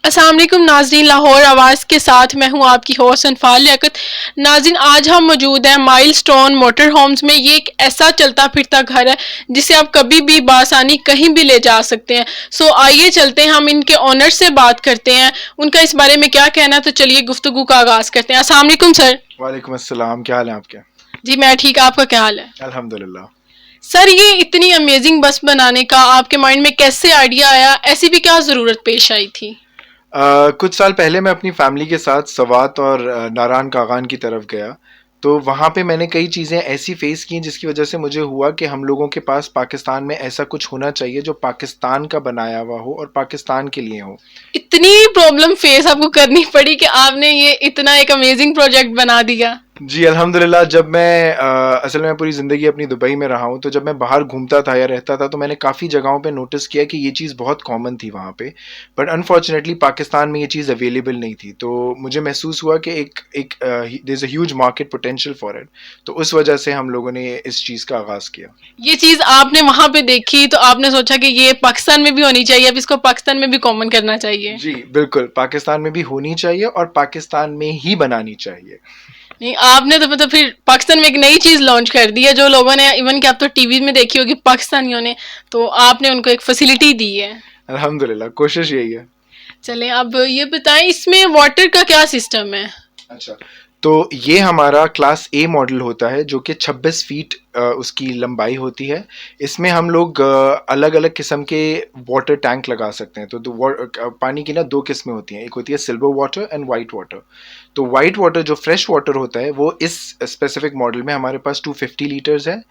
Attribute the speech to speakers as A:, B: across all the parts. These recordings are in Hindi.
A: अस्सलाम वालेकुम नाज़रीन, लाहौर आवाज़ के साथ मैं हूं आपकी होस्ट अनफाल लियाकत। नाज़रीन, आज हम मौजूद हैं माइलस्टोन मोटर होम्स में। ये एक ऐसा चलता फिरता घर है जिसे आप कभी भी बासानी कहीं भी ले जा सकते हैं। सो आइए चलते हैं, हम इनके ओनर से बात करते हैं, उनका इस बारे में क्या कहना है। तो चलिए गुफ्तगू का आगाज़ करते हैं। अस्सलाम वालेकुम सर।
B: वालेकुम अस्सलाम, क्या हाल है आपके?
A: जी मैं ठीक, आपका क्या हाल है?
B: अल्हम्दुलिल्लाह।
A: सर, ये इतनी अमेजिंग बस बनाने का आपके माइंड में कैसे आइडिया आया? ऐसी भी क्या ज़रूरत पेश आई थी?
B: कुछ साल पहले मैं अपनी फैमिली के साथ सवात और नारायण कागान की तरफ गया। तो वहाँ पे मैंने कई चीज़ें ऐसी फेस की जिसकी वजह से मुझे हुआ कि हम लोगों के पास पाकिस्तान में ऐसा कुछ होना चाहिए जो पाकिस्तान का बनाया हुआ हो और पाकिस्तान के लिए हो।
A: इतनी प्रॉब्लम फेस आपको करनी पड़ी कि आपने ये इतना एक अमेजिंग प्रोजेक्ट बना दिया।
B: जी अल्हम्दुलिल्लाह। जब मैं असल में पूरी ज़िंदगी अपनी दुबई में रहा हूँ, तो जब मैं बाहर घूमता था या रहता था तो मैंने काफ़ी जगहों पे नोटिस किया कि ये चीज़ बहुत कॉमन थी वहाँ पे। बट अनफॉर्चुनेटली पाकिस्तान में ये चीज़ अवेलेबल नहीं थी। तो मुझे महसूस हुआ कि एक एक there is a huge market potential for it. तो उस वजह से हम लोगों ने इस चीज़ का आगाज़ किया।
A: ये चीज आपने वहां पे देखी तो आपने सोचा कि ये पाकिस्तान में भी होनी चाहिए, अब इसको पाकिस्तान में भी कॉमन करना चाहिए।
B: जी बिल्कुल, पाकिस्तान में भी होनी चाहिए और पाकिस्तान में ही बनानी चाहिए।
A: नहीं, आपने तो मतलब फिर पाकिस्तान में एक नई चीज लॉन्च कर दी है जो लोगों ने, इवन कि आप तो टीवी में देखी होगी पाकिस्तानियों ने, तो आपने उनको एक फैसिलिटी दी है।
B: अल्हम्दुलिल्लाह, कोशिश यही है।
A: चलें, अब ये बताएं इसमें वाटर का क्या सिस्टम है?
B: अच्छा, तो ये हमारा क्लास ए मॉडल होता है जो कि 26 फीट उसकी लंबाई होती है। इसमें हम लोग अलग अलग किस्म के वाटर टैंक लगा सकते हैं। तो पानी की ना दो किस्में होती हैं, एक होती है silver water and white water. तो वाइट वाटर जो फ्रेश वाटर होता है वो इस स्पेसिफिक मॉडल में हमारे पास 250 लीटर्स है।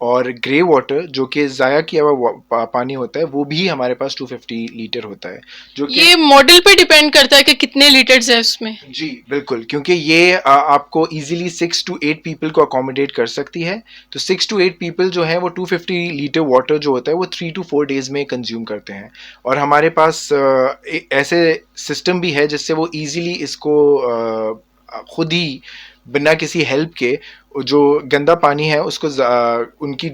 B: और ग्रे वाटर जो कि ज़ाया किया हुआ पानी होता है वो भी हमारे पास 250 लीटर होता है, जो कि
A: ये मॉडल पे डिपेंड करता है कि कितने लीटर्स है उसमें।
B: जी बिल्कुल, क्योंकि ये आपको इजीली 6 to 8 पीपल को अकोमोडेट कर सकती है। तो 6 to 8 पीपल जो हैं वो 250 लीटर वाटर जो होता है वो 3 to 4 डेज में कंज्यूम करते हैं। और हमारे पास ऐसे सिस्टम भी है जिससे वो इजीली इसको खुद ही बिना किसी हेल्प के जो गंदा पानी है उसको उनकी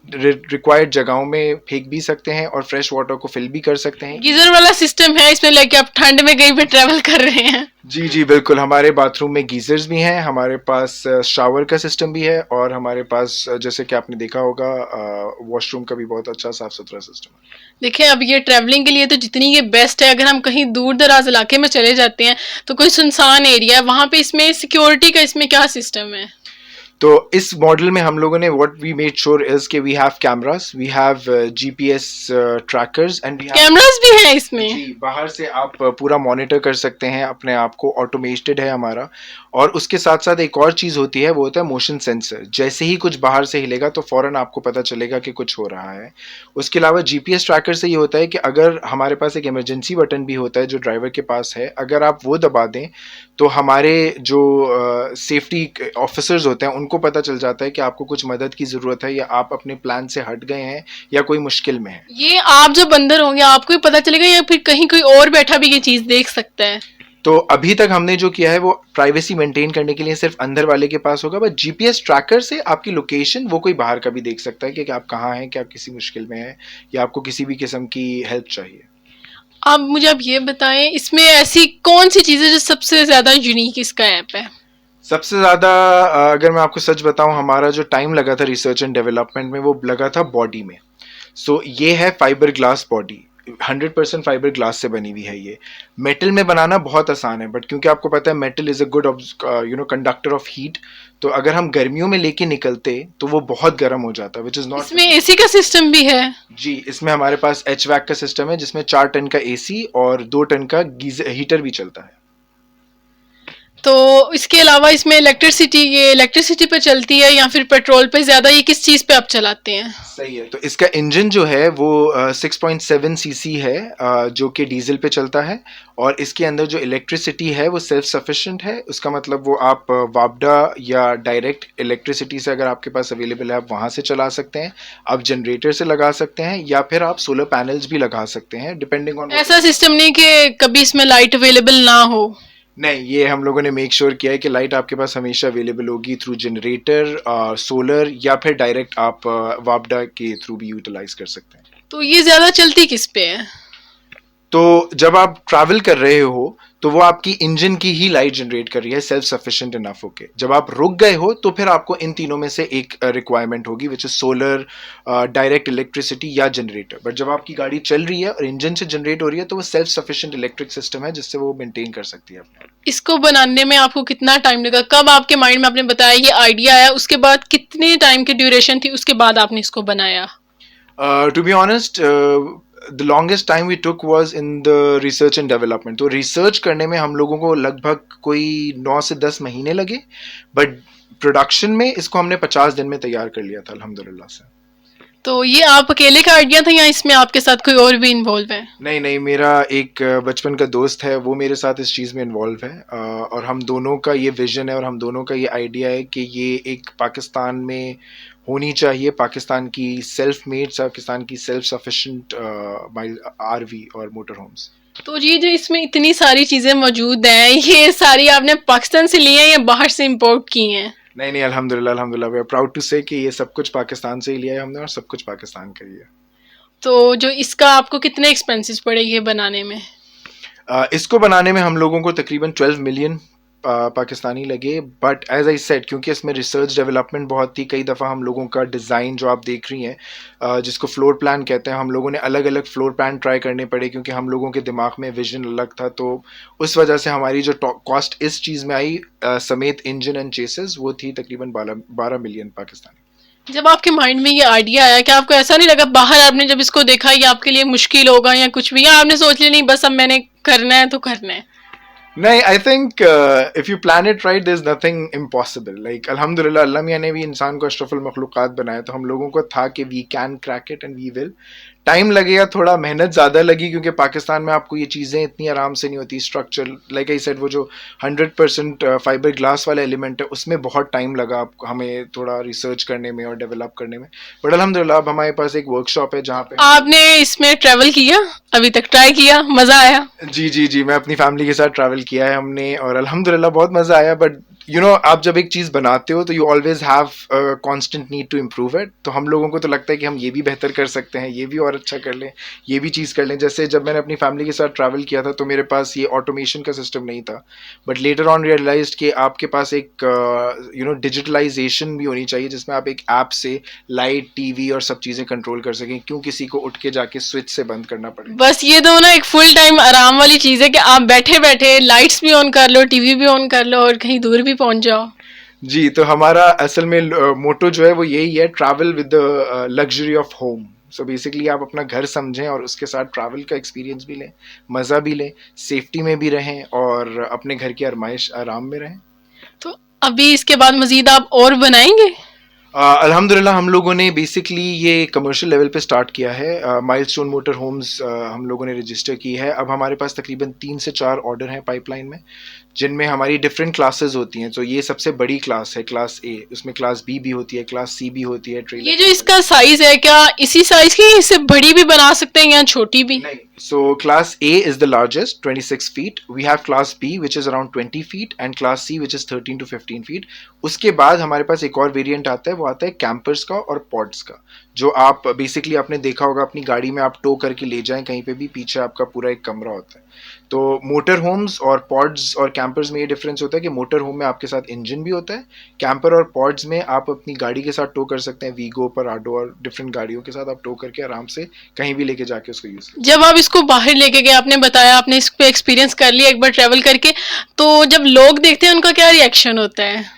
B: रिक्वायर्ड जगहों में फेंक भी सकते हैं और फ्रेश वाटर को फिल भी कर सकते हैं।
A: गीजर वाला सिस्टम है इसमें, लेके आप ठंड में कहीं पे ट्रेवल कर रहे हैं?
B: जी जी बिल्कुल, हमारे बाथरूम में गीजर्स भी हैं, हमारे पास शावर का सिस्टम भी है और हमारे पास जैसे कि आपने देखा होगा वॉशरूम का भी बहुत अच्छा साफ सुथरा सिस्टम है।
A: देखिए, अब ये ट्रैवलिंग के लिए तो जितनी ये बेस्ट है, अगर हम कहीं दूर दराज इलाके में चले जाते हैं तो कोई सुनसान एरिया है वहां पे, इसमें सिक्योरिटी का इसमें क्या सिस्टम है?
B: तो इस मॉडल में हम लोगों ने what we made sure is कि we have cameras, we have GPS trackers and we have.
A: Cameras भी हैं इसमें?
B: जी, बाहर से आप पूरा मॉनिटर कर सकते हैं अपने आप को, ऑटोमेटेड है हमारा। और उसके साथ साथ एक और चीज़ होती है, वो होता है मोशन सेंसर। जैसे ही कुछ बाहर से हिलेगा तो फ़ौरन आपको पता चलेगा कि कुछ हो रहा है। उसके अलावा जीपीएस ट्रैकर से ये होता है कि अगर हमारे पास एक इमरजेंसी बटन भी होता है जो ड्राइवर के पास है, अगर आप वो दबा दें तो हमारे जो सेफ्टी ऑफिसर्स होते हैं उनको पता चल जाता है कि आपको कुछ मदद की ज़रूरत है या आप अपने प्लान से हट गए हैं या कोई मुश्किल में है।
A: ये आप जब अंदर होंगे आपको ही पता चलेगा या फिर कहीं कोई और बैठा भी ये चीज देख सकता है?
B: तो अभी तक हमने जो किया है वो प्राइवेसी मेंटेन करने के लिए सिर्फ अंदर वाले के पास होगा, बट जीपीएस ट्रैकर से आपकी लोकेशन वो कोई बाहर का भी देख सकता है कि आप कहाँ हैं, क्या किसी मुश्किल में हैं या आपको किसी भी किस्म की हेल्प चाहिए।
A: अब मुझे आप ये बताएं, इसमें ऐसी कौन सी चीज़ है जो सबसे ज़्यादा यूनिक इसका ऐप है?
B: सबसे ज़्यादा अगर मैं आपको सच बताऊं, हमारा जो टाइम लगा था रिसर्च एंड डेवलपमेंट में वो लगा था बॉडी में। सो ये है fibre glass body, 100% fibre glass से बनी हुई है। ये मेटल में बनाना बहुत आसान है, बट क्योंकि आपको पता है metal is a good conductor of heat. तो अगर हम गर्मियों में लेके निकलते तो वो बहुत गर्म हो जाता है, विच इज़ नॉट।
A: इसमें एसी का सिस्टम भी है?
B: जी, इसमें हमारे पास एचवैक का सिस्टम है जिसमें 4 टन का एसी और 2 टन का गीजर हीटर भी चलता है।
A: तो इसके अलावा इसमें इलेक्ट्रिसिटी, ये इलेक्ट्रिसिटी पे चलती है या फिर पेट्रोल पे? ज़्यादा ये किस चीज़ पे आप चलाते हैं?
B: सही है, तो इसका इंजन जो है वो 6.7 सीसी है, जो कि डीजल पे चलता है। और इसके अंदर जो इलेक्ट्रिसिटी है वो सेल्फ सफिशिएंट है। उसका मतलब वो आप वापडा या डायरेक्ट इलेक्ट्रिसिटी से अगर आपके पास अवेलेबल है आप वहाँ से चला सकते हैं, आप जनरेटर से लगा सकते हैं या फिर आप सोलर पैनल्स भी लगा सकते हैं, डिपेंडिंग ऑन।
A: ऐसा सिस्टम नहीं कि कभी इसमें लाइट अवेलेबल ना हो?
B: नहीं, ये हम लोगों ने मेक श्योर किया है कि लाइट आपके पास हमेशा अवेलेबल होगी थ्रू जनरेटर, सोलर या फिर डायरेक्ट आप वापडा के थ्रू भी यूटिलाइज कर सकते हैं।
A: तो ये ज़्यादा चलती किस पे है?
B: तो जब आप ट्रैवल कर रहे हो तो वो आपकी इंजन की ही लाइट जनरेट कर रही है सेल्फ सफिशिएंट इनफ होके। जब आप रुक गए हो तो फिर आपको इन तीनों में से एक रिक्वायरमेंट होगी, which is solar, direct electricity या जनरेटर। बट जब आपकी गाड़ी चल रही है और इंजन से जनरेट हो रही है तो वो सेल्फ सफिशिएंट इलेक्ट्रिक सिस्टम है जिससे वो मेंटेन कर सकती है अपने।
A: इसको बनाने में आपको कितना टाइम लगा? कब आपके माइंड में आपने बताया ये आइडिया आया? उसके बाद कितने टाइम की ड्यूरेशन थी उसके बाद आपने इसको बनाया?
B: To be honest, the longest time we took was in the research and development. तो रिसर्च करने में हम लोगों को लगभग कोई 9 से 10 महीने लगे, बट प्रोडक्शन में इसको हमने 50 दिन में तैयार कर लिया था अल्हम्दुलिल्लाह से।
A: तो ये आप अकेले का आइडिया था या इसमें आपके साथ कोई और भी इन्वॉल्व है?
B: नहीं नहीं, मेरा एक बचपन का दोस्त है, वो मेरे साथ इस चीज़ में इन्वॉल्व है, और हम दोनों का ये विजन है और हम दोनों का ये आइडिया है कि ये एक पाकिस्तान में होनी चाहिए, पाकिस्तान की सेल्फ मेड, पाकिस्तान की सेल्फ सफिशिएंट माइल आरवी और मोटर होम्स।
A: तो ये जो इसमें इतनी सारी चीजें मौजूद हैं, ये सारी आपने पाकिस्तान से ली हैं या बाहर से इंपोर्ट की हैं?
B: नहीं नहीं, अल्हम्दुलिल्लाह अल्हम्दुलिल्लाह, वी आर प्राउड टू से कि ये सब कुछ पाकिस्तान से ही लिया है हमने और सब कुछ पाकिस्तान का ही है।
A: तो जो इसका आपको कितने एक्सपेंसेस पड़े ये बनाने में?
B: इसको बनाने में हम लोगों को तकरीबन 12 मिलियन पाकिस्तानी लगे, बट एज आई सेड क्योंकि इसमें रिसर्च डेवलपमेंट बहुत थी, कई दफ़ा हम लोगों का डिज़ाइन जो आप देख रही हैं, जिसको फ्लोर प्लान कहते हैं, हम लोगों ने अलग अलग फ्लोर प्लान ट्राई करने पड़े क्योंकि हम लोगों के दिमाग में विजन अलग था। तो उस वजह से हमारी जो कॉस्ट इस चीज़ में आई, समेत इंजन एंड चेसेस, वो थी तकरीबन 12 मिलियन पाकिस्तानी।
A: जब आपके माइंड में ये आइडिया आया, क्या आपको ऐसा नहीं लगा बाहर आपने जब इसको देखा ये आपके लिए मुश्किल होगा या कुछ भी, या आपने सोच लिया नहीं बस अब मैंने करना है तो करना है?
B: नहीं, I think if you plan it right there is nothing impossible. Like अल्हम्दुलिल्लाह अल्लाह मियां ने भी इंसान को अशरफुल मखलूक़ात बनाया, तो हम लोगों को था कि we can crack it and we will. Time लगेगा, थोड़ा मेहनत ज़्यादा लगी क्योंकि पाकिस्तान में आपको ये चीज़ें इतनी आराम से नहीं होती। स्ट्रक्चर लाइक आई सेड, वो जो 100% फाइबर ग्लास वाला एलिमेंट है उसमें बहुत टाइम लगा आपको, हमें थोड़ा रिसर्च करने में और डेवलप करने में। बट अल्हम्दुलिल्लाह अब हमारे पास एक वर्कशॉप है जहाँ पे
A: आपने इसमें ट्रेवल किया, अभी तक ट्राई किया, मजा आया?
B: जी जी जी, मैं अपनी फैमिली के साथ ट्रैवल किया है हमने और अल्हम्दुलिल्लाह बहुत मज़ा आया। बट यू नो, आप जब एक चीज़ बनाते हो तो you always have constant need to improve it. तो हम लोगों को तो लगता है कि हम ये भी बेहतर कर सकते हैं, ये भी और अच्छा कर लें, ये भी चीज़ कर लें। जैसे जब मैंने अपनी फैमिली के साथ ट्रैवल किया था तो मेरे पास ये ऑटोमेशन का सिस्टम नहीं था, बट लेटर ऑन रियलाइज्ड कि आपके पास एक यू नो डिजिटलाइजेशन भी होनी चाहिए जिसमें आप एक ऐप से लाइट, टीवी और सब चीज़ें कंट्रोल कर सकें, क्यों किसी को उठ के जाके स्विच से बंद करना पड़े।
A: बस ये तो ना एक फुल टाइम आराम वाली चीज है कि आप बैठे बैठे लाइट्स भी ऑन कर लो, टीवी भी ऑन कर लो और कहीं दूर भी पहुंच जाओ।
B: जी, तो हमारा असल में मोटो जो है वो यही है, travel with the luxury of home. So basically आप अपना घर समझें और उसके साथ ट्रैवल का एक्सपीरियंस भी लें, मज़ा भी लें, सेफ्टी में भी रहें और अपने घर की आराम में रहें।
A: तो अभी इसके बाद मजीद आप और बनाएंगे?
B: अल्हम्दुलिल्लाह हम लोगों ने बेसिकली ये कमर्शियल लेवल पे स्टार्ट किया है। माइलस्टोन मोटर होम्स हम लोगों ने रजिस्टर की है। अब हमारे पास तकरीबन 3 से 4 ऑर्डर हैं पाइपलाइन में, जिनमें हमारी डिफरेंट क्लासेस होती हैं। तो ये सबसे बड़ी क्लास है, क्लास ए। उसमें क्लास बी भी होती है, क्लास सी भी होती है।
A: ये जो इसका साइज है क्या इसी साइज की, इससे बड़ी भी बना सकते हैं या छोटी भी?
B: नहीं, so class A is the largest, 26 feet. We have class B which is around 20 feet and class C which is 13 to 15 feet. उसके बाद हमारे पास एक और वेरिएंट आता है, वो आता है कैंपर्स का और पॉड्स का, जो आप बेसिकली आपने देखा होगा अपनी गाड़ी में आप टो करके ले जाएं कहीं पे भी, पीछे आपका पूरा एक कमरा होता है। तो मोटर होम्स और पॉड्स और कैंपर्स में ये डिफरेंस होता है कि मोटर होम में आपके साथ इंजन भी होता है, कैंपर और पॉड्स में आप अपनी गाड़ी के साथ टो कर सकते हैं, वीगो, पराडो और डिफरेंट गाड़ियों के साथ आप टो करके आराम से कहीं भी लेके जाके उसको यूज।
A: जब आप इसको बाहर लेके गए, आपने बताया आपने इस पे एक्सपीरियंस कर लिया एक बार ट्रेवल करके, तो जब लोग देखते हैं उनका क्या रिएक्शन होता है?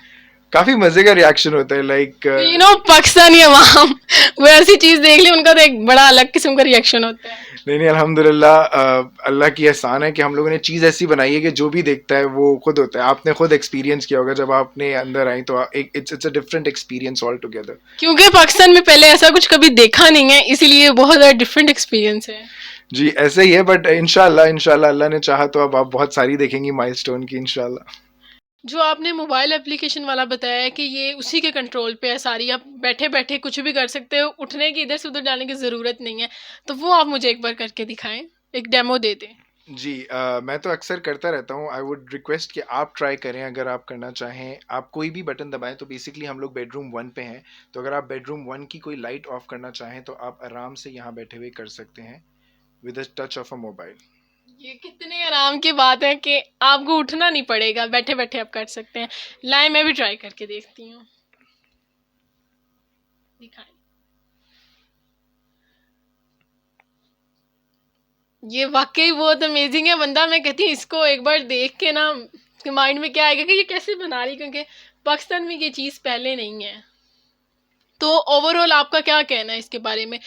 B: काफी मजे का रिएक्शन होता है। लाइक
A: यू नो पाकिस्तानी अवाम वो ऐसी चीज देख ली उनका तो एक बड़ा अलग किस्म का रिएक्शन होता है।
B: नहीं अल्हम्दुलिल्लाह, अल्लाह की एहसान है कि हम लोगों ने चीज़ ऐसी बनाई है कि जो भी देखता है वो खुद होता है। आपने खुद एक्सपीरियंस किया होगा, जब आपने अंदर आई तो it's a different experience all together.
A: क्योंकि पाकिस्तान में पहले ऐसा कुछ कभी देखा नहीं है, इसीलिए बहुत ज़्यादा डिफरेंट एक्सपीरियंस है।
B: जी ऐसे ही है, बट इंशाल्लाह इंशाल्लाह अल्लाह ने चाहा तो अब आप बहुत सारी देखेंगी माइलस्टोन की इंशाल्लाह।
A: जो आपने मोबाइल एप्लीकेशन वाला बताया है कि ये उसी के कंट्रोल पे है सारी, आप बैठे बैठे कुछ भी कर सकते हो, उठने की इधर से उधर जाने की ज़रूरत नहीं है, तो वो आप मुझे एक बार करके दिखाएं, एक डेमो दे दें।
B: जी मैं तो अक्सर करता रहता हूँ। आई वुड रिक्वेस्ट कि आप ट्राई करें अगर आप करना चाहें। आप कोई भी बटन दबाएं, तो बेसिकली हम लोग बेडरूम 1 पे हैं, तो अगर आप बेडरूम 1 की कोई लाइट ऑफ करना चाहें तो आप आराम से यहाँ बैठे हुए कर सकते हैं with the touch of a mobile.
A: ये कितने आराम की बात है कि आपको उठना नहीं पड़ेगा, बैठे बैठे आप कर सकते हैं। लाए मैं भी ट्राई करके देखती हूँ। दिखाएं। ये वाकई बहुत अमेजिंग है बंदा। मैं कहती हूँ इसको एक बार देख के ना माइंड में क्या आएगा कि ये कैसे बना रही, क्योंकि पाकिस्तान में ये चीज़ पहले नहीं है। तो ओवरऑल आपका क्या कहना है इसके बारे में?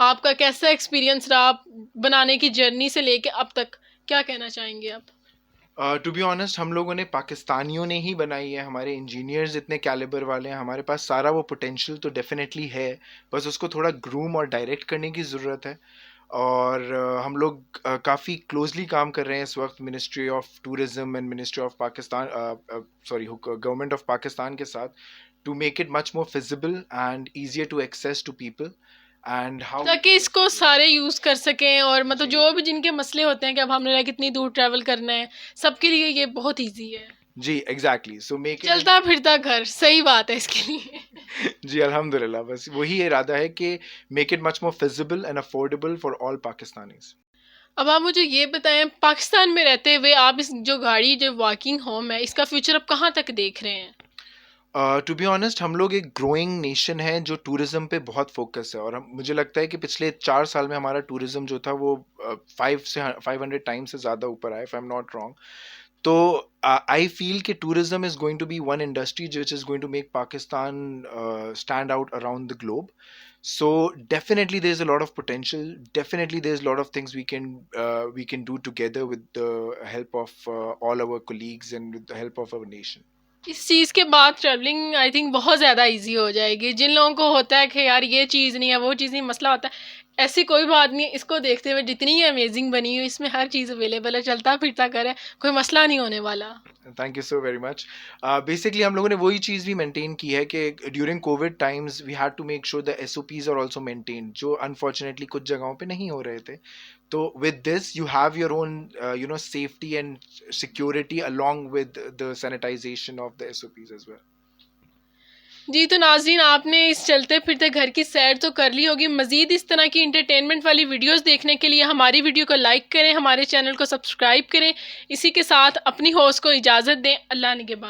A: आपका कैसा एक्सपीरियंस रहा बनाने की जर्नी से लेके अब तक? क्या कहना चाहेंगे आप?
B: टू बी ऑनेस्ट हम लोगों ने पाकिस्तानियों ने ही बनाई है, हमारे इंजीनियर्स इतने कैलिबर वाले हैं, हमारे पास सारा वो पोटेंशियल तो डेफिनेटली है, बस उसको थोड़ा ग्रूम और डायरेक्ट करने की ज़रूरत है। और हम लोग काफ़ी क्लोजली काम कर रहे हैं इस वक्त ministry of tourism and ministry of Pakistan, sorry government of Pakistan के साथ, to make it much more feasible and easier to access to people and how,
A: ताकि इसको सारे यूज़ कर सकें, और मतलब जो भी जिनके मसले होते हैं कि अब हमने कितनी दूर ट्रैवल करना है, सबके लिए ये बहुत ईजी है।
B: जी एग्जैक्टली, सो मेक इट,
A: चलता फिरता घर, सही बात है इसके लिए।
B: जी अल्हम्दुलिल्लाह, बस वही इरादा है कि make it much more feasible and affordable for all Pakistanis.
A: अब आप मुझे ये बताएं, पाकिस्तान में रहते हुए आप इस जो गाड़ी जो वॉकिंग होम है, इसका फ्यूचर अब कहाँ तक देख रहे हैं?
B: टू बी ऑनेस्ट हम लोग एक ग्रोइंग नेशन है जो टूरिज्म पे बहुत फोकस है, और मुझे लगता है कि पिछले 4 साल में हमारा टूरिज्म जो था वो 500 टाइम्स से ज़्यादा ऊपर आया, if I am not wrong. तो आई फील कि tourism is going to be one industry which is going to make Pakistan stand out around the globe. So definitely there's a lot of potential, definitely there's a lot of things we can do together with the help of all our colleagues and with the help of our nation.
A: इस चीज़ के बाद ट्रैवलिंग आई थिंक बहुत ज़्यादा इजी हो जाएगी। जिन लोगों को होता है कि यार ये चीज़ नहीं है, वो चीज़ नहीं, मसला होता है, ऐसी कोई बात नहीं है। इसको देखते हुए जितनी ही अमेजिंग बनी हुई, इसमें हर चीज़ अवेलेबल है, चलता फिरता कर है, कोई मसला नहीं होने वाला।
B: Thank you so very much. Basically हम लोगों ने वही चीज़ भी मेंटेन की है कि during Covid times we had to make sure the SOPs are also maintain, जो अनफॉर्चुनेटली कुछ जगहों पे नहीं हो रहे थे। तो with this you have your own safety and security along with the sanitization of the SOPs as well.
A: जी, तो नाज़रीन, आपने इस चलते फिरते घर की सैर तो कर ली होगी। मज़ीद इस तरह की इंटरटेनमेंट वाली वीडियोस देखने के लिए हमारी वीडियो को लाइक करें, हमारे चैनल को सब्सक्राइब करें। इसी के साथ अपनी होस्ट को इजाज़त दें। अल्लाह निगहबान।